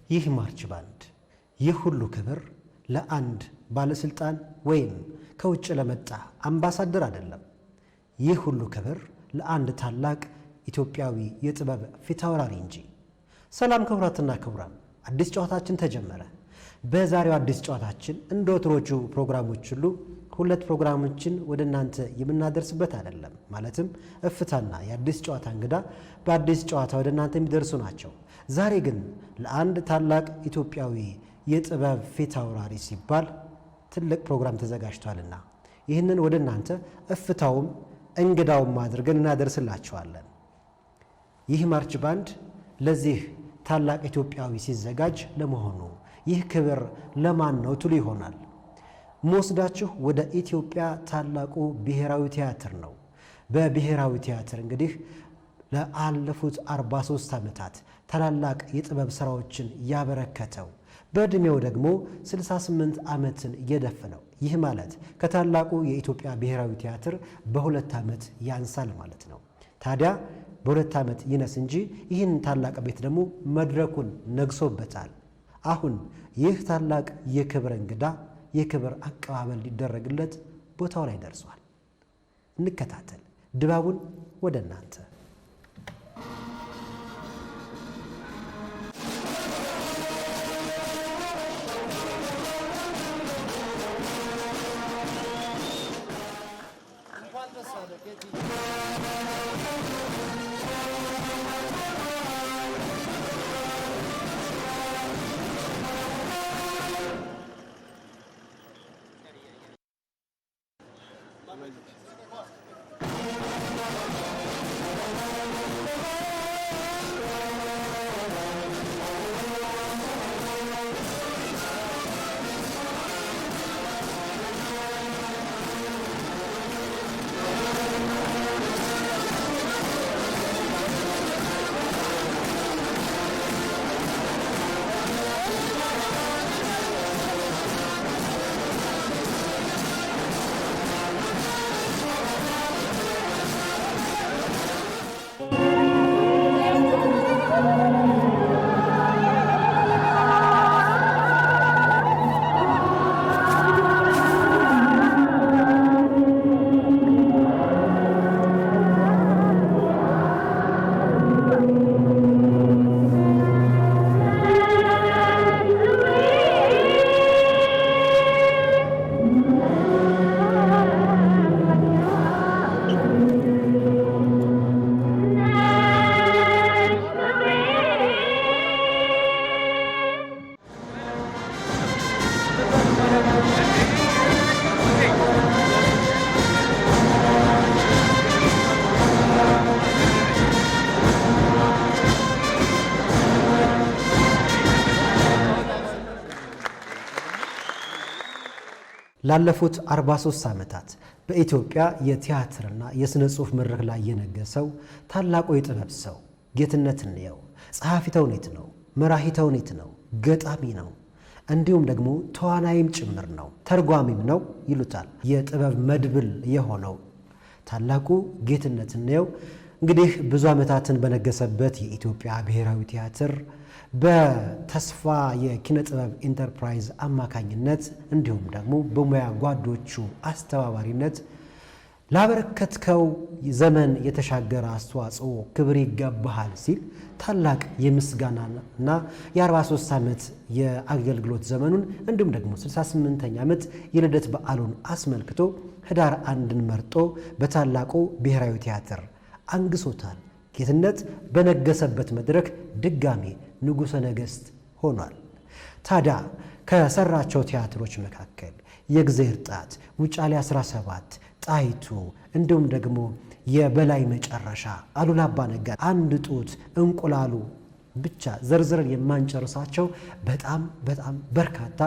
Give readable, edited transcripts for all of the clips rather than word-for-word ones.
ይህ ማርች ባንድ ይህ ሁሉ ክብር ለአንድ ባለስልጣን ወይም ከውጭ ለመጣ አምባሳደር አይደለም። ይህ ሁሉ ክብር ለአንድ ታላቅ ኢትዮጵያዊ የጥበብ ፊታውራሪ እንጂ። ሰላም ክቡራትና ክቡራን፣ አዲስ ጨዋታችን ተጀመረ። በዛሬው አዲስ ጨዋታችን እንደ ወትሮቹ ፕሮግራሞች ሁሉ ሁለት ፕሮግራሞችን ወደ እናንተ የምናደርስበት አይደለም። ማለትም እፍታና የአዲስ ጨዋታ እንግዳ በአዲስ ጨዋታ ወደ እናንተ የሚደርሱ ናቸው። ዛሬ ግን ለአንድ ታላቅ ኢትዮጵያዊ የጥበብ ፊታውራሪ ሲባል ትልቅ ፕሮግራም ተዘጋጅቷልና ይህንን ወደ እናንተ እፍታውም እንግዳውም አድርገን እናደርስላችኋለን። ይህ ማርች ባንድ ለዚህ ታላቅ ኢትዮጵያዊ ሲዘጋጅ ለመሆኑ ይህ ክብር ለማን ነው ትሉ ይሆናል። መወስዳችሁ ወደ ኢትዮጵያ ታላቁ ብሔራዊ ቲያትር ነው። በብሔራዊ ቲያትር እንግዲህ ለአለፉት 43 ዓመታት ታላላቅ የጥበብ ሥራዎችን ያበረከተው በዕድሜው ደግሞ 68 ዓመትን እየደፈነው፣ ይህ ማለት ከታላቁ የኢትዮጵያ ብሔራዊ ቲያትር በ2 ዓመት ያንሳል ማለት ነው። ታዲያ በ2 ዓመት ይነስ እንጂ ይህን ታላቅ ቤት ደግሞ መድረኩን ነግሶበታል። አሁን ይህ ታላቅ የክብር እንግዳ የክብር አቀባበል ሊደረግለት ቦታው ላይ ደርሷል። እንከታተል ድባቡን ወደ እናንተ። ላለፉት 43 ዓመታት በኢትዮጵያ የቲያትርና የሥነ ጽሑፍ መድረክ ላይ የነገሰው ታላቁ የጥበብ ሰው ጌትነት እንየው ጸሐፊ ተውኔት ነው፣ መራሂ ተውኔት ነው፣ ገጣሚ ነው፣ እንዲሁም ደግሞ ተዋናይም ጭምር ነው፣ ተርጓሚም ነው ይሉታል። የጥበብ መድብል የሆነው ታላቁ ጌትነት እንየው እንግዲህ ብዙ ዓመታትን በነገሰበት የኢትዮጵያ ብሔራዊ ቲያትር በተስፋ የኪነ ጥበብ ኢንተርፕራይዝ አማካኝነት እንዲሁም ደግሞ በሙያ ጓዶቹ አስተባባሪነት ላበረከትከው ዘመን የተሻገረ አስተዋጽኦ ክብር ይገባሃል ሲል ታላቅ የምስጋናና የ43 ዓመት የአገልግሎት ዘመኑን እንዲሁም ደግሞ 68ኛ ዓመት የልደት በዓሉን አስመልክቶ ህዳር 1ን መርጦ በታላቁ ብሔራዊ ቲያትር አንግሶታል። ጌትነት በነገሰበት መድረክ ድጋሜ ንጉሠ ነገሥት ሆኗል። ታዲያ ከሰራቸው ቲያትሮች መካከል የእግዚአብሔር ጣት፣ ውጫሌ 17፣ ጣይቱ እንዲሁም ደግሞ የበላይ መጨረሻ፣ አሉላ አባ ነጋ፣ አንድ ጡት፣ እንቁላሉ ብቻ ዘርዝረን የማንጨርሳቸው በጣም በርካታ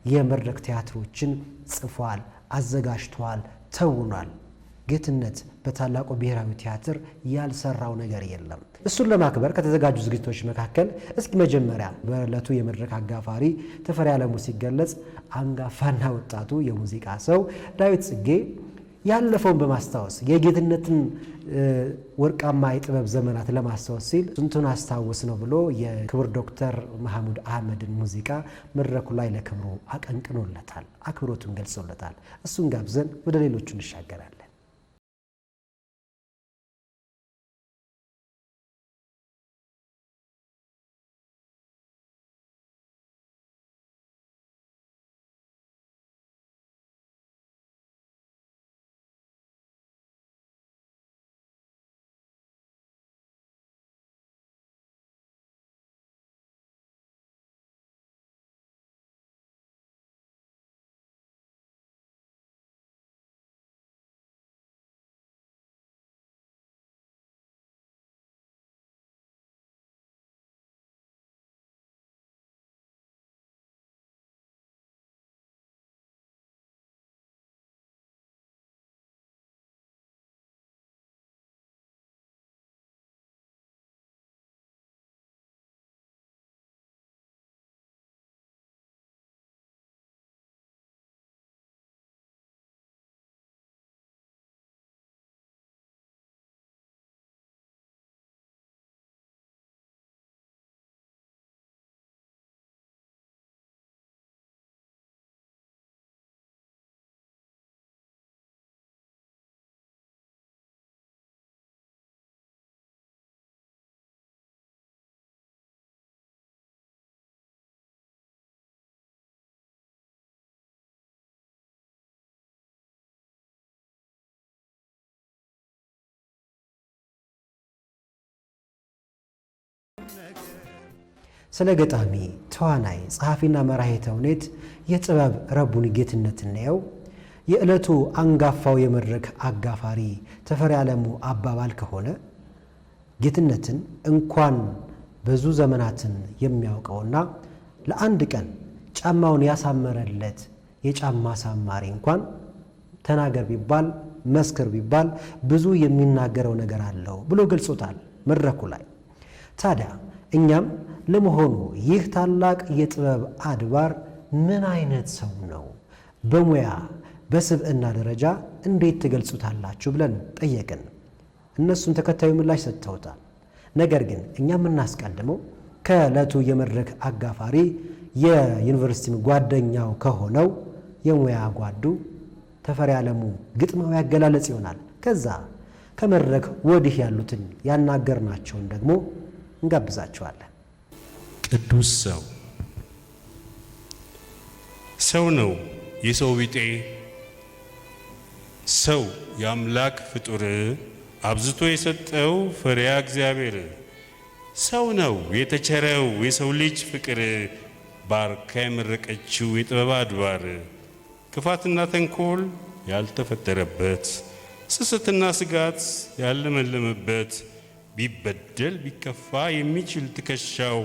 የመድረክ ቲያትሮችን ጽፏል፣ አዘጋጅቷል፣ ተውኗል። ጌትነት በታላቁ ብሔራዊ ቲያትር ያልሰራው ነገር የለም። እሱን ለማክበር ከተዘጋጁ ዝግጅቶች መካከል እስኪ መጀመሪያ በዕለቱ የመድረክ አጋፋሪ ተፈሪ ዓለሙ ሲገለጽ አንጋፋና ወጣቱ የሙዚቃ ሰው ዳዊት ጽጌ ያለፈውን በማስታወስ የጌትነትን ወርቃማ የጥበብ ዘመናት ለማስታወስ ሲል ስንቱን አስታውስ ነው ብሎ የክብር ዶክተር መሐሙድ አህመድን ሙዚቃ መድረኩ ላይ ለክብሩ አቀንቅኖለታል፣ አክብሮቱን ገልጾለታል። እሱን ጋብዘን ወደ ሌሎቹ እንሻገራለን። ስለ ገጣሚ ተዋናይ ጸሐፊና መራሄ ተውኔት የጥበብ ረቡን ጌትነት እንየው የዕለቱ አንጋፋው የመድረክ አጋፋሪ ተፈሪ ዓለሙ አባባል ከሆነ ጌትነትን እንኳን ብዙ ዘመናትን የሚያውቀውና ለአንድ ቀን ጫማውን ያሳመረለት የጫማ ሳማሪ እንኳን ተናገር ቢባል መስክር ቢባል ብዙ የሚናገረው ነገር አለው ብሎ ገልጾታል መድረኩ ላይ። ታዲያ እኛም ለመሆኑ ይህ ታላቅ የጥበብ አድባር ምን አይነት ሰው ነው? በሙያ በስብዕና ደረጃ እንዴት ትገልጹታላችሁ ብለን ጠየቅን። እነሱን ተከታዩ ምላሽ ሰጥተውታል። ነገር ግን እኛ የምናስቀድመው ከዕለቱ የመድረክ አጋፋሪ የዩኒቨርሲቲ ጓደኛው ከሆነው የሙያ ጓዱ ተፈሪ ዓለሙ ግጥማዊ አገላለጽ ይሆናል። ከዛ ከመድረክ ወዲህ ያሉትን ያናገርናቸውን ደግሞ እንጋብዛቸዋለን። ቅዱስ ሰው ነው የሰው ቢጤ ሰው የአምላክ ፍጡር አብዝቶ የሰጠው ፈሪሃ እግዚአብሔር ሰው ነው የተቸረው የሰው ልጅ ፍቅር ባርካ የመረቀችው የጥበብ አድባር ክፋትና ተንኮል ያልተፈጠረበት ስስትና ስጋት ያለመለመበት ቢበደል ቢከፋ የሚችል ትከሻው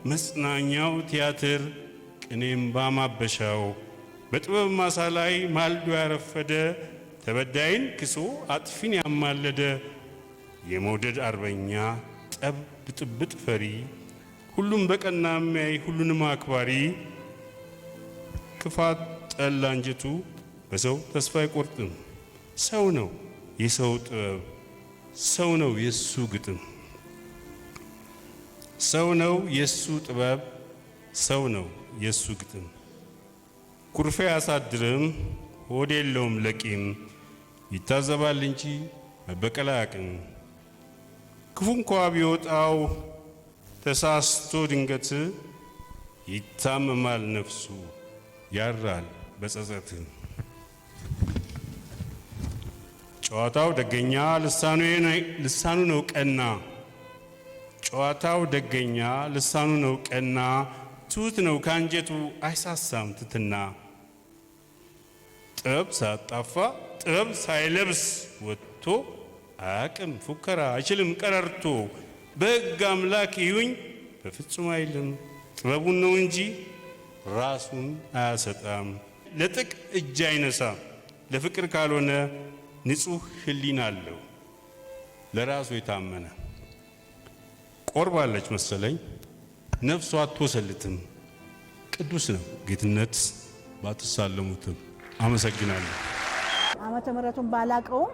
መጽናኛው ቲያትር ቅኔም ባማበሻው በጥበብ ማሳ ላይ ማልዶ ያረፈደ ተበዳይን ክሶ አጥፊን ያማለደ የመውደድ አርበኛ ጠብ ብጥብጥ ፈሪ ሁሉም በቀና የሚያይ ሁሉንም አክባሪ ክፋት ጠላ አንጀቱ በሰው ተስፋ አይቆርጥም ሰው ነው የሰው ጥበብ ሰው ነው የሱ ግጥም ሰው ነው የሱ ጥበብ ሰው ነው የሱ ግጥም ኩርፌ ያሳድርም ሆድ የለውም ለቂም ይታዘባል እንጂ መበቀል አያውቅም ክፉ እንኳ ቢወጣው ተሳስቶ ድንገት ይታመማል ነፍሱ ያራል በጸጸት ጨዋታው ደገኛ ልሳኑ ነው ቀና ጨዋታው ደገኛ ልሳኑ ነው ቀና ትሁት ነው ካንጀቱ አይሳሳም ትትና ጥበብ ሳጣፋ ጥበብ ሳይለብስ ወጥቶ አያቅም ፉከራ አይችልም ቀረርቶ በሕግ አምላክ ይሁኝ በፍጹም አይልም ጥበቡን ነው እንጂ ራሱን አያሰጣም ለጥቅ እጅ አይነሳም ለፍቅር ካልሆነ ንጹህ ሕሊና አለው ለራሱ የታመነ ቆርባለች መሰለኝ ነፍሱ አትወሰልትም ቅዱስ ነው ጌትነት ባትሳለሙትም አመሰግናለሁ። ዓመተ ምህረቱን ባላቀውም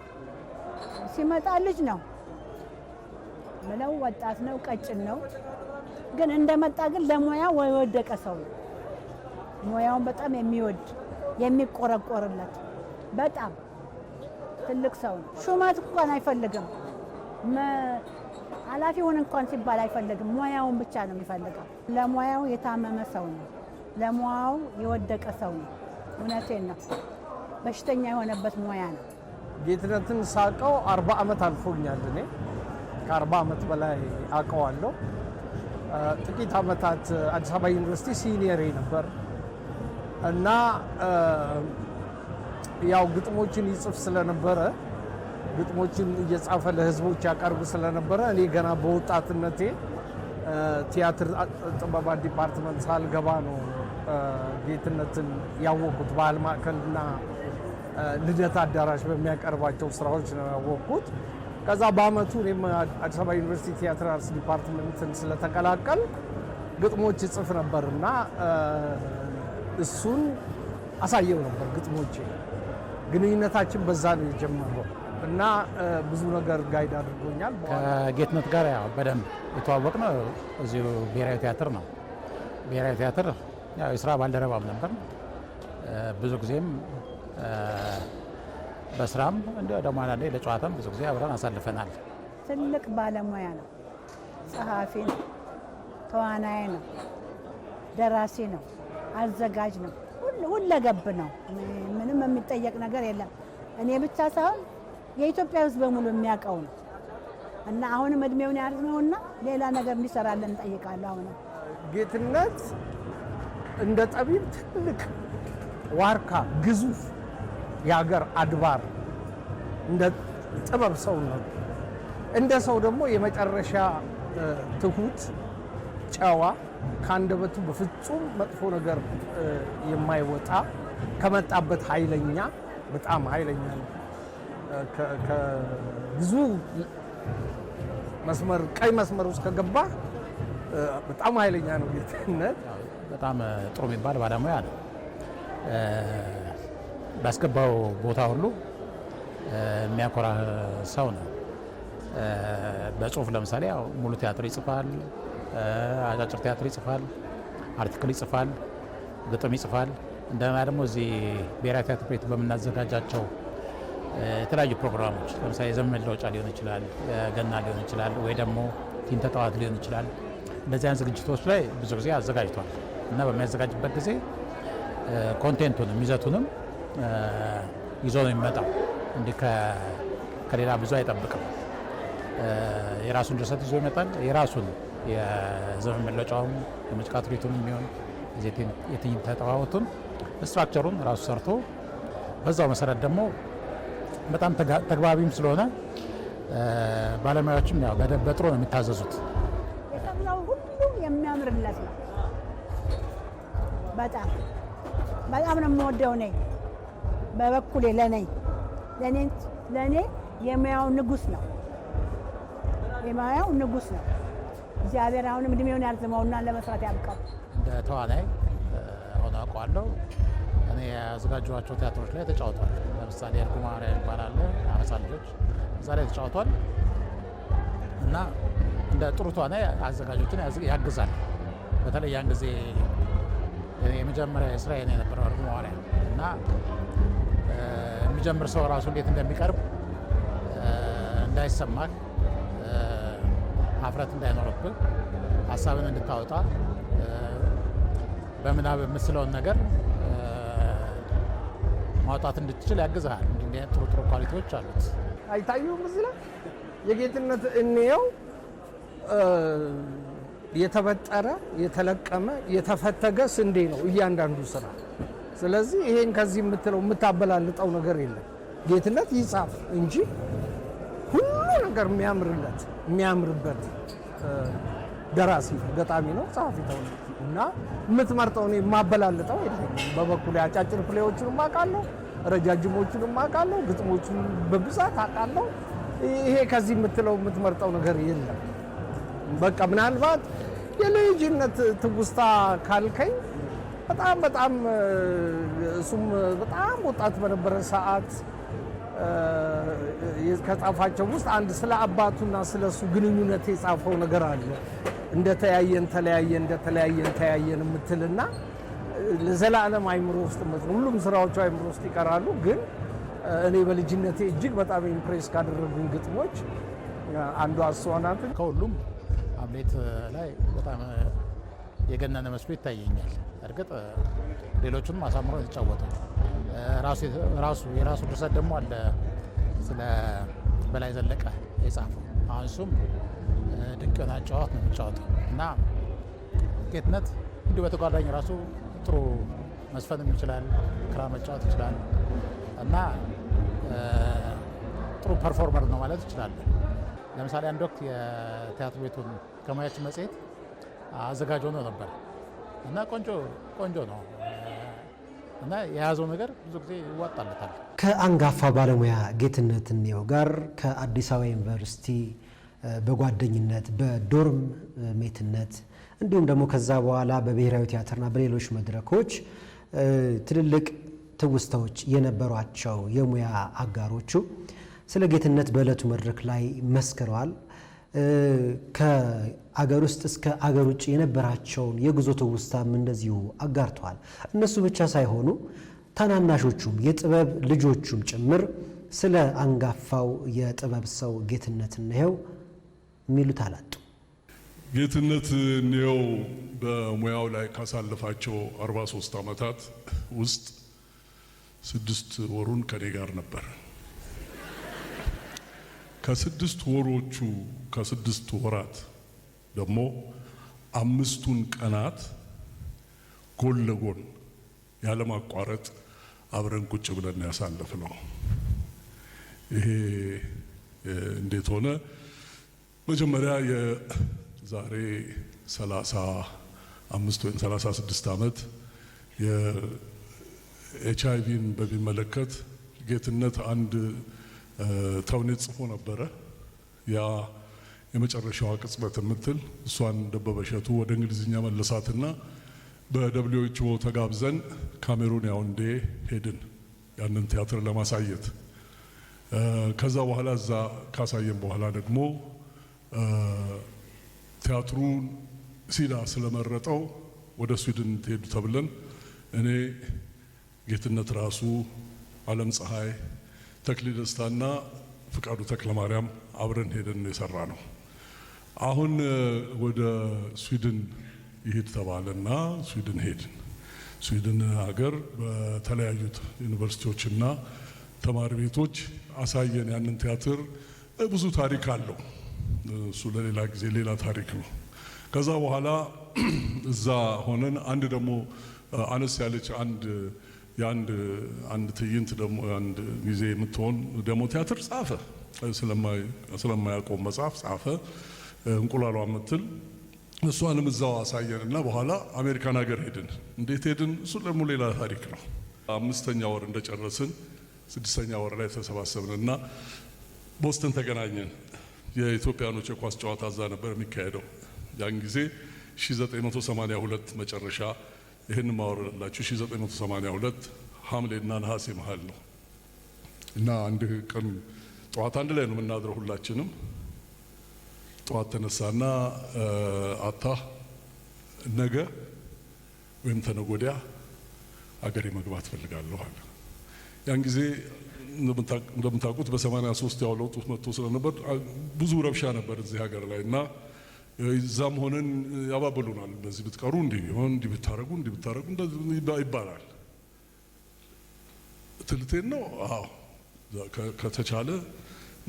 ሲመጣ ልጅ ነው ምለው ወጣት ነው ቀጭን ነው ግን እንደመጣ ግን ለሙያው የወደቀ ሰው ነው። ሙያውን በጣም የሚወድ የሚቆረቆርለት በጣም ትልቅ ሰው ነው። ሹመት እንኳን አይፈልግም። ኃላፊ ሆነ እንኳን ሲባል አይፈልግም። ሙያውን ብቻ ነው የሚፈልገው። ለሙያው የታመመ ሰው ነው። ለሙያው የወደቀ ሰው ነው። እውነቴን ነው። በሽተኛ የሆነበት ሙያ ነው። ጌትነትን ሳቀው 40 ዓመት አልፎኛል። እኔ ከ40 ዓመት በላይ አውቀዋለሁ። ጥቂት ዓመታት አዲስ አበባ ዩኒቨርሲቲ ሲኒየር ነበር እና ያው ግጥሞችን ይጽፍ ስለነበረ ግጥሞችን እየጻፈ ለህዝቦች ያቀርብ ስለነበረ እኔ ገና በወጣትነቴ ቲያትር ጥበባት ዲፓርትመንት ሳልገባ ነው ጌትነትን ያወቅኩት። ባህል ማዕከልና ልደት አዳራሽ በሚያቀርባቸው ስራዎች ነው ያወቅኩት። ከዛ በአመቱ እኔም አዲስ አበባ ዩኒቨርሲቲ ቲያትር አርትስ ዲፓርትመንትን ስለተቀላቀል ግጥሞች ይጽፍ ነበርና እሱን አሳየው ነበር ግጥሞቼ። ግንኙነታችን በዛ ነው የጀመረው እና ብዙ ነገር ጋይድ አድርጎኛል። ከጌትነት ጋር ያው በደንብ የተዋወቅነው እዚሁ ብሔራዊ ቲያትር ነው። ብሔራዊ ቲያትር ያው የስራ ባልደረባም ነበር። ብዙ ጊዜም በስራም እንደ ደግሞ አንዳንዴ ለጨዋታም ብዙ ጊዜ አብረን አሳልፈናል። ትልቅ ባለሙያ ነው። ጸሐፊ ነው፣ ተዋናይ ነው፣ ደራሲ ነው፣ አዘጋጅ ነው፣ ሁለገብ ነው። ምንም የሚጠየቅ ነገር የለም። እኔ ብቻ ሳይሆን የኢትዮጵያ ሕዝብ በሙሉ የሚያውቀው ነው እና አሁንም እድሜውን ያርዝመውና ሌላ ነገር እንዲሰራለን እንጠይቃለሁ። አሁንም ጌትነት እንደ ጠቢብ ትልቅ ዋርካ ግዙፍ የሀገር አድባር እንደ ጥበብ ሰው ነው። እንደ ሰው ደግሞ የመጨረሻ ትሁት፣ ጨዋ፣ ከአንደበቱ በፍጹም መጥፎ ነገር የማይወጣ ከመጣበት ኃይለኛ፣ በጣም ኃይለኛ ነው። ከብዙ መስመር ቀይ መስመር ውስጥ ከገባ በጣም ኃይለኛ ነው ጌትነት። በጣም ጥሩ የሚባል ባለሙያ ነው። ባስገባው ቦታ ሁሉ የሚያኮራ ሰው ነው። በጽሁፍ ለምሳሌ ያው ሙሉ ቲያትር ይጽፋል፣ አጫጭር ቲያትር ይጽፋል፣ አርቲክል ይጽፋል፣ ግጥም ይጽፋል። እንደገና ደግሞ እዚህ ብሔራዊ ቲያትር ቤት በምናዘጋጃቸው የተለያዩ ፕሮግራሞች ለምሳሌ የዘመን መለወጫ ሊሆን ይችላል፣ ገና ሊሆን ይችላል፣ ወይ ደግሞ ቲንተ ጠዋት ሊሆን ይችላል። እንደዚህ አይነት ዝግጅቶች ላይ ብዙ ጊዜ አዘጋጅቷል እና በሚያዘጋጅበት ጊዜ ኮንቴንቱንም ይዘቱንም ይዞ ነው የሚመጣው። እንዲህ ከሌላ ብዙ አይጠብቅም። የራሱን ድርሰት ይዞ ይመጣል። የራሱን የዘመን መለወጫውን የሙዚቃ ትርኢቱን የሚሆን የትዕይንተ ጠዋቱን ስትራክቸሩን ራሱ ሰርቶ በዛው መሰረት ደግሞ በጣም ተግባቢም ስለሆነ ባለሙያዎችም ያው በጥሩ ነው የሚታዘዙት። የሰራው ሁሉ የሚያምርለት ነው። በጣም ነው የምወደው ነኝ በበኩሌ ለኔ የሙያው ንጉስ ነው። የሙያው ንጉስ ነው። እግዚአብሔር አሁንም እድሜውን ያርዝመውና ለመስራት ያብቃው። እንደ ተዋናይ ሆኖ አውቀዋለሁ። እኔ ያዘጋጀኋቸው ቲያትሮች ላይ ተጫውቷል። ለምሳሌ እርጉ ማርያም ይባላል፣ አራሳ ልጆች እዛ ላይ ተጫውቷል እና እንደ ጥሩ ተዋናይ አዘጋጆችን ያግዛል። በተለይ ያን ጊዜ የመጀመሪያ ስራዬ የነበረው እርጉ ማርያም እና የሚጀምር ሰው ራሱ እንዴት እንደሚቀርብ እንዳይሰማህ፣ ሀፍረት እንዳይኖርብህ፣ ሀሳብን እንድታወጣ በምናብ የምትስለውን ነገር ማውጣት እንድትችል ያግዝሃል። እንዲህ ጥሩ ጥሩ ኳሊቲዎች አሉት። አይታዩም? እዚህ ላይ የጌትነት እንየው የተበጠረ የተለቀመ የተፈተገ ስንዴ ነው እያንዳንዱ ስራ። ስለዚህ ይሄን ከዚህ የምትለው የምታበላልጠው ነገር የለም። ጌትነት ይጻፍ እንጂ ሁሉ ነገር የሚያምርለት የሚያምርበት ደራሲ ገጣሚ ነው፣ ጸሐፊ ተውኔት እና የምትመርጠው እኔ የማበላልጠው የለም። በበኩሌ አጫጭር ፕሌዎቹንም አውቃለሁ፣ ረጃጅሞቹንም አውቃለሁ፣ ግጥሞቹን በብዛት አውቃለሁ። ይሄ ከዚህ የምትለው የምትመርጠው ነገር የለም። በቃ ምናልባት የልጅነት ትውስታ ካልከኝ በጣም እሱም በጣም ወጣት በነበረ ሰዓት ከጻፋቸው ውስጥ አንድ ስለ አባቱና ስለ እሱ ግንኙነት የጻፈው ነገር አለ። እንደተያየን ተለያየን እንደተለያየን ተያየን የምትልና ለዘላለም አይምሮ ውስጥ ሁሉም ስራዎቹ አይምሮ ውስጥ ይቀራሉ። ግን እኔ በልጅነቴ እጅግ በጣም ኢምፕሬስ ካደረጉኝ ግጥሞች አንዷ እሷ ናት። ከሁሉም ሀምሌት ላይ በጣም የገነነ መስሎ ይታየኛል። እርግጥ ሌሎቹንም አሳምሮ የተጫወተው የራሱ ድርሰት ደግሞ አለ ስለ በላይ ዘለቀ የጻፈው። አሁን እሱም ድንቅ የሆነ ጨዋታ ነው የሚጫወተው እና ጌትነት እንዲሁ በተጓዳኝ ራሱ ጥሩ መስፈንም ይችላል፣ ክራ መጫወት ይችላል እና ጥሩ ፐርፎርመር ነው ማለት ይችላል። ለምሳሌ አንድ ወቅት የቲያትር ቤቱን ከሙያችን መጽሔት አዘጋጅ ሆኖ ነበር እና ቆንጆ ነው እና የያዘው ነገር ብዙ ጊዜ ይዋጣለታል። ከአንጋፋ ባለሙያ ጌትነት እንየው ጋር ከአዲስ አበባ ዩኒቨርሲቲ በጓደኝነት በዶርም ሜትነት እንዲሁም ደግሞ ከዛ በኋላ በብሔራዊ ቲያትርና በሌሎች መድረኮች ትልልቅ ትውስታዎች የነበሯቸው የሙያ አጋሮቹ ስለ ጌትነት በዕለቱ መድረክ ላይ መስክረዋል። ከአገር ውስጥ እስከ አገር ውጭ የነበራቸውን የጉዞ ትውስታም እንደዚሁ አጋርተዋል። እነሱ ብቻ ሳይሆኑ ታናናሾቹም የጥበብ ልጆቹም ጭምር ስለ አንጋፋው የጥበብ ሰው ጌትነት እንየው የሚሉት አላጡ። ጌትነት እንየው በሙያው ላይ ካሳለፋቸው 43 ዓመታት ውስጥ 6 ወሩን ከኔ ጋር ነበር። ከ6 ወራት ደግሞ 5ቱን ቀናት ጎን ለጎን ያለማቋረጥ አብረን ቁጭ ብለን ያሳለፍነው። ይሄ እንዴት ሆነ? መጀመሪያ የዛሬ 35 ወይም 36 ዓመት የኤችአይቪን በሚመለከት ጌትነት አንድ ተውኔት ጽፎ ነበረ። ያ የመጨረሻዋ ቅጽበት የምትል እሷን ደበበ እሸቱ ወደ እንግሊዝኛ መለሳትና በደብሊውኤችኦ ተጋብዘን ካሜሩን ያውንዴ ሄድን ያንን ቲያትር ለማሳየት። ከዛ በኋላ እዛ ካሳየን በኋላ ደግሞ ቲያትሩን ሲዳ ስለመረጠው ወደ ስዊድን ትሄዱ ተብለን እኔ ጌትነት ራሱ ዓለም ፀሐይ ተክሊ ደስታና ፍቃዱ ተክለ ማርያም አብረን ሄደን የሰራ ነው። አሁን ወደ ስዊድን ይሄድ ተባለና ስዊድን ሄድን። ስዊድን ሀገር በተለያዩት ዩኒቨርሲቲዎችና ተማሪ ቤቶች አሳየን ያንን ቲያትር። ብዙ ታሪክ አለው እሱ ለሌላ ጊዜ ሌላ ታሪክ ነው። ከዛ በኋላ እዛ ሆነን አንድ ደግሞ አነስ ያለች አንድ ትዕይንት ደግሞ አንድ ጊዜ የምትሆን ደግሞ ቲያትር ጻፈ። ስለማያውቀው መጽሐፍ ጻፈ እንቁላሏ የምትል እሷንም እዛው አሳየን እና በኋላ አሜሪካን ሀገር ሄድን። እንዴት ሄድን? እሱ ደግሞ ሌላ ታሪክ ነው። 5ኛ ወር እንደጨረስን 6ኛ ወር ላይ ተሰባሰብን እና ቦስተን ተገናኘን። የኢትዮጵያኖች የኳስ ጨዋታ እዛ ነበር የሚካሄደው። ያን ጊዜ 1982 መጨረሻ ይህን ማወራላችሁ 1982 ሐምሌና ነሐሴ መሃል ነው እና አንድ ቀን ጠዋት አንድ ላይ ነው የምናድረው ሁላችንም። ጠዋት ተነሳና ነገ ወይም ተነገ ወዲያ አገሬ መግባት ፈልጋለሁ አለ። ያን ጊዜ እንደምታውቁት በ83 ያው ለውጡ መጥቶ ስለነበር ብዙ ረብሻ ነበር እዚህ ሀገር ላይ እና እዛም ሆነን ያባበሉናል። በዚህ ብትቀሩ እንዲህ ቢሆን እንዲህ ብታረጉ ይባላል። ትልቴን ነው አዎ ከተቻለ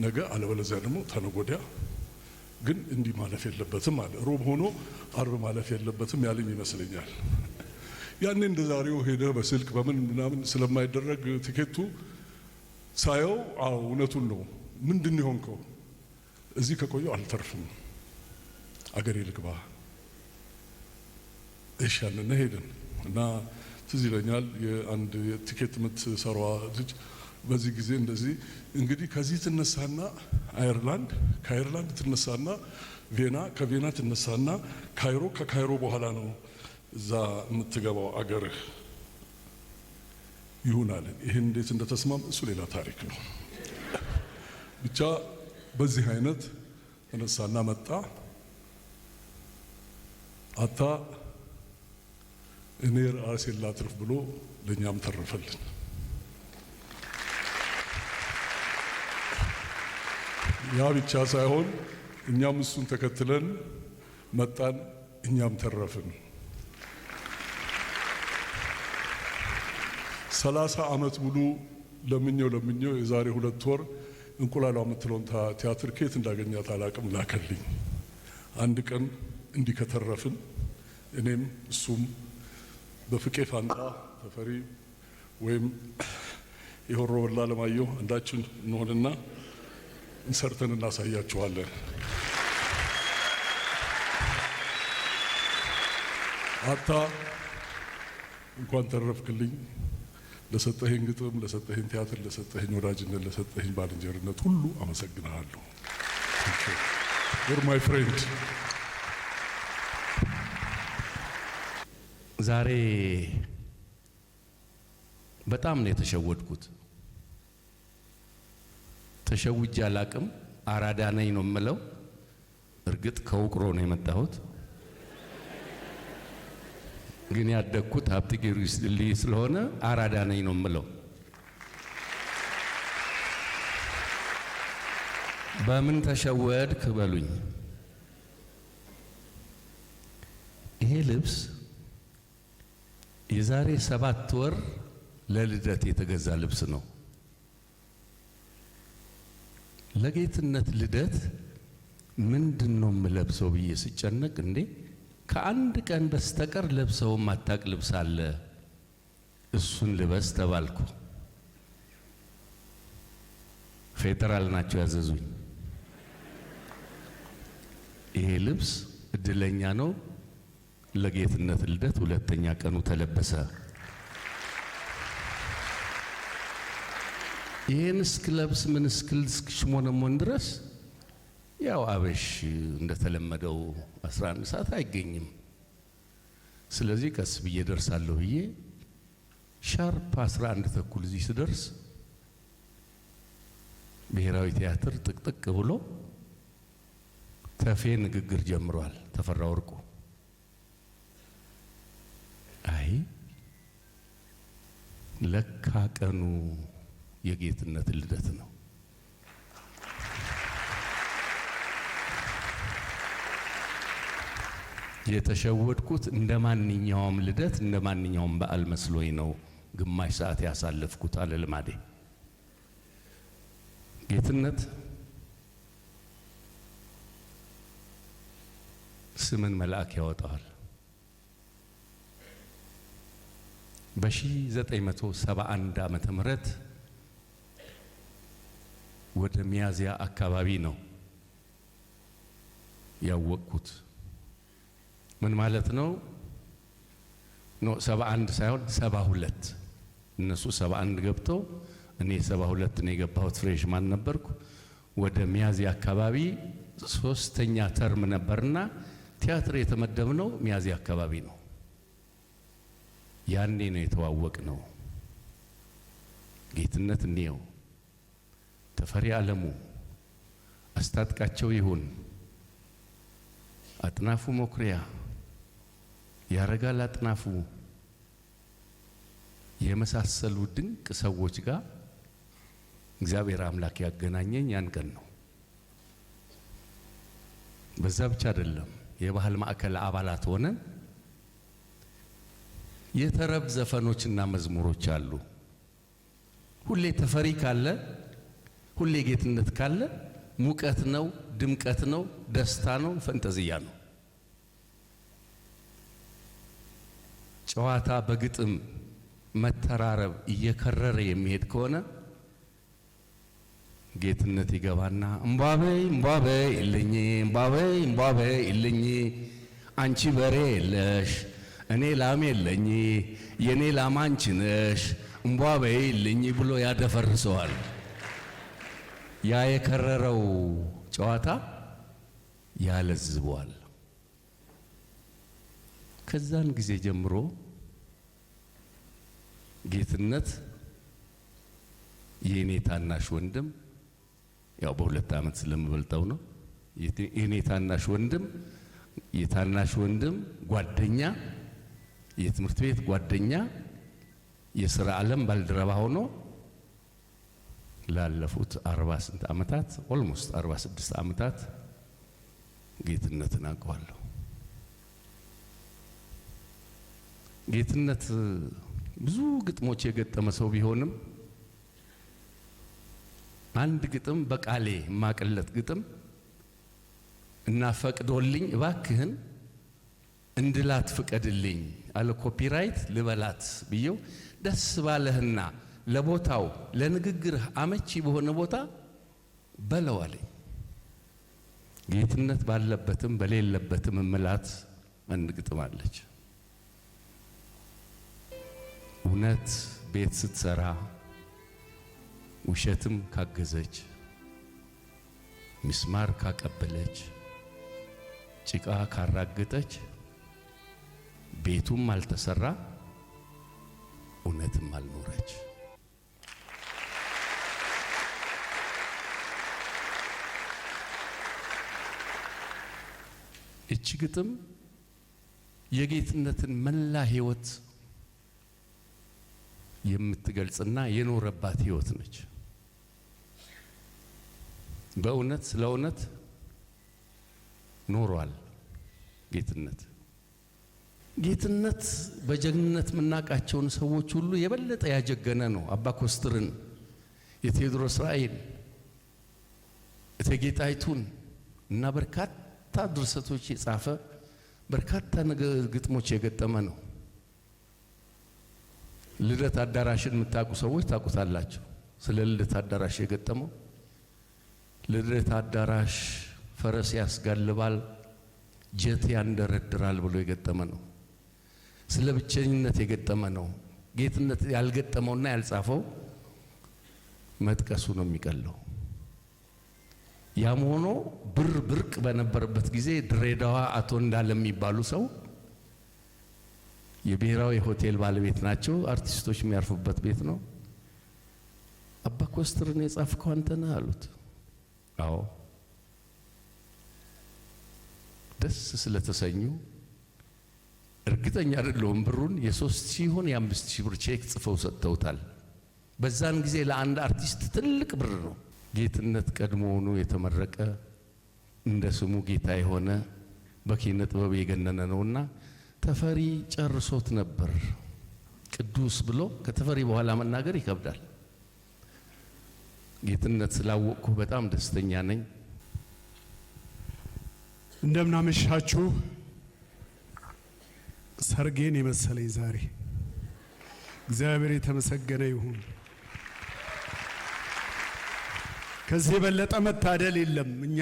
ነገ አለበለዚያ ደግሞ ተነገ ወዲያ ግን እንዲህ ማለፍ የለበትም አለ። ሮብ ሆኖ አርብ ማለፍ የለበትም ያለኝ ይመስለኛል። ያኔ እንደ ዛሬው ሄደ በስልክ በምን ምናምን ስለማይደረግ ቲኬቱ ሳየው አዎ እውነቱን ነው። ምንድን ነው የሆንከው? እዚህ ከቆየው አልተርፍም አገሬ ልግባ። እሺ ያንን ሄድን እና ትዝ ይለኛል የአንድ የቲኬት የምትሰራዋ ልጅ በዚህ ጊዜ እንደዚህ እንግዲህ ከዚህ ትነሳና አየርላንድ፣ ከአየርላንድ ትነሳና ቬና፣ ከቬና ትነሳና ካይሮ፣ ከካይሮ በኋላ ነው እዛ የምትገባው አገርህ ይሁን አለን። ይህን እንዴት እንደተስማም እሱ ሌላ ታሪክ ነው። ብቻ በዚህ አይነት ተነሳና መጣ። አታ እኔ ራሴን ላትርፍ ብሎ ለኛም ተረፈልን። ያ ብቻ ሳይሆን እኛም እሱን ተከትለን መጣን፣ እኛም ተረፍን። 30 ዓመት ሙሉ ለምኘው የዛሬ 2 ወር እንቁላሏ የምትለውን ቲያትር ከየት እንዳገኛት አላቅም ላከልኝ። አንድ ቀን እንዲህ ከተረፍን እኔም እሱም በፍቄ ፋንታ ተፈሪ ወይም የሆሮ ወላ ለማየሁ አንዳችን እንሆንና እንሰርተን እናሳያችኋለን። አታ እንኳን ተረፍክልኝ። ለሰጠኸኝ ግጥም፣ ለሰጠኸኝ ቲያትር፣ ለሰጠኸኝ ወዳጅነት፣ ለሰጠኸኝ ባልንጀርነት ሁሉ አመሰግናለሁ። You're my friend። ዛሬ በጣም ነው የተሸወድኩት። ተሸውጄ አላቅም። አራዳ ነኝ ነው የምለው። እርግጥ ከውቅሮ ነው የመጣሁት፣ ግን ያደግኩት ሀብት ጊዮርጊስ ድልድይ ስለሆነ አራዳ ነኝ ነው የምለው። በምን ተሸወድክ በሉኝ። ይሄ ልብስ የዛሬ 7 ወር ለልደት የተገዛ ልብስ ነው። ለጌትነት ልደት ምንድነው የምለብሰው ብዬ ስጨነቅ እንዴ ከአንድ ቀን በስተቀር ለብሰው ማታቅ ልብስ አለ፣ እሱን ልበስ ተባልኩ። ፌደራል ናቸው ያዘዙኝ። ይሄ ልብስ እድለኛ ነው ለጌትነት ልደት 2ኛ ቀኑ ተለበሰ። ይሄን እስክለብስ ምን እስክሽሞነሞን ድረስ ያው አበሽ እንደተለመደው 11 ሰዓት አይገኝም። ስለዚህ ቀስ ብዬ ደርሳለሁ ብዬ ሻርፕ 11 ተኩል እዚህ ስደርስ ብሔራዊ ቲያትር ጥቅጥቅ ብሎ ተፌ ንግግር ጀምሯል። ተፈራ ወርቁ አይ ለካ ቀኑ የጌትነት ልደት ነው። የተሸወድኩት እንደማንኛውም ልደት እንደማንኛውም በዓል መስሎኝ ነው ግማሽ ሰዓት ያሳለፍኩት አለ ልማዴ። ጌትነት ስምን መልአክ ያወጣዋል። በ1971 ዓመተ ምህረት ወደ ሚያዚያ አካባቢ ነው ያወቅኩት። ምን ማለት ነው? 71 ሳይሆን 72። እነሱ 71 ገብተው እኔ 72 ነው የገባሁት። ፍሬሽማን ነበርኩ። ወደ ሚያዚያ አካባቢ 3ኛ ተርም ነበርና ቲያትር የተመደብነው ሚያዚያ አካባቢ ነው። ያኔ ነው የተዋወቅ ነው። ጌትነት እንየው፣ ተፈሪ ዓለሙ፣ አስታጥቃቸው ይሁን፣ አጥናፉ መኩሪያ፣ ያረጋል አጥናፉ የመሳሰሉ ድንቅ ሰዎች ጋር እግዚአብሔር አምላክ ያገናኘኝ ያን ቀን ነው። በዛ ብቻ አይደለም፣ የባህል ማዕከል አባላት ሆነን የተረብ ዘፈኖችና መዝሙሮች አሉ። ሁሌ ተፈሪ ካለ፣ ሁሌ ጌትነት ካለ ሙቀት ነው፣ ድምቀት ነው፣ ደስታ ነው፣ ፈንጠዝያ ነው። ጨዋታ በግጥም መተራረብ እየከረረ የሚሄድ ከሆነ ጌትነት ይገባና እምባበይ እምባበይ ይልኝ እምባበይ እምባበይ ይልኝ አንቺ በሬ የለሽ እኔ ላም የለኝ የኔ ላም አንቺ ነሽ እምባበይ ይልኝ ብሎ ያደፈርሰዋል። ያ የከረረው ጨዋታ ያለዝበዋል። ከዛን ጊዜ ጀምሮ ጌትነት የኔ ታናሽ ወንድም ያው በ2 ዓመት ስለምበልጠው ነው። የኔ የታናሽ ወንድም ጓደኛ፣ የትምህርት ቤት ጓደኛ፣ የሥራ ዓለም ባልደረባ ሆኖ ላለፉት 48 ዓመታት ኦልሞስት 46 ዓመታት ጌትነትን አውቀዋለሁ። ጌትነት ብዙ ግጥሞች የገጠመ ሰው ቢሆንም አንድ ግጥም በቃሌ ማቀለት ግጥም እና ፈቅዶልኝ እባክህን እንድላት ፍቀድልኝ አለ ኮፒራይት ልበላት ብየው ደስ ባለህና ለቦታው ለንግግርህ አመቺ በሆነ ቦታ በለዋለኝ። ጌትነት ባለበትም በሌለበትም እምላት አንድ ግጥም አለች። እውነት ቤት ስትሰራ ውሸትም ካገዘች፣ ምስማር ካቀበለች፣ ጭቃ ካራገጠች ቤቱም አልተሰራ እውነትም አልኖረች። እቺ ግጥም የጌትነትን መላ ሕይወት የምትገልጽና የኖረባት ሕይወት ነች። በእውነት ስለ እውነት ኖሯል ጌትነት። ጌትነት በጀግንነት የምናውቃቸውን ሰዎች ሁሉ የበለጠ ያጀገነ ነው። አባ ኮስትርን፣ የቴዎድሮስ ራእይን፣ እቴጌ ጣይቱን እና በርካታ ድርሰቶች የጻፈ በርካታ ግጥሞች የገጠመ ነው። ልደት አዳራሽን የምታውቁ ሰዎች ታውቁታላችሁ። ስለ ልደት አዳራሽ የገጠመው ልደት አዳራሽ ፈረስ ያስጋልባል ጀት ያንደረድራል ብሎ የገጠመ ነው። ስለ ብቸኝነት የገጠመ ነው። ጌትነት ያልገጠመውና ያልጻፈው መጥቀሱ ነው የሚቀለው። ያም ሆኖ ብርቅ በነበረበት ጊዜ ድሬዳዋ አቶ እንዳለ የሚባሉ ሰው የብሔራዊ ሆቴል ባለቤት ናቸው። አርቲስቶች የሚያርፉበት ቤት ነው። አባ ኮስትርን የጻፍከው አንተ ነህ አሉት። አዎ። ደስ ስለተሰኙ እርግጠኛ አይደለሁም ብሩን የ3,000 ይሁን የ5,000 ብር ቼክ ጽፈው ሰጥተውታል። በዛን ጊዜ ለአንድ አርቲስት ትልቅ ብር ነው። ጌትነት ቀድሞውኑ የተመረቀ እንደ ስሙ ጌታ የሆነ በኪነ ጥበብ የገነነ ነውና ተፈሪ ጨርሶት ነበር። ቅዱስ ብሎ ከተፈሪ በኋላ መናገር ይከብዳል። ጌትነት ስላወቅኩ በጣም ደስተኛ ነኝ። እንደምናመሻችሁ። ሰርጌን የመሰለኝ ዛሬ እግዚአብሔር የተመሰገነ ይሁን። ከዚህ የበለጠ መታደል የለም። እኛ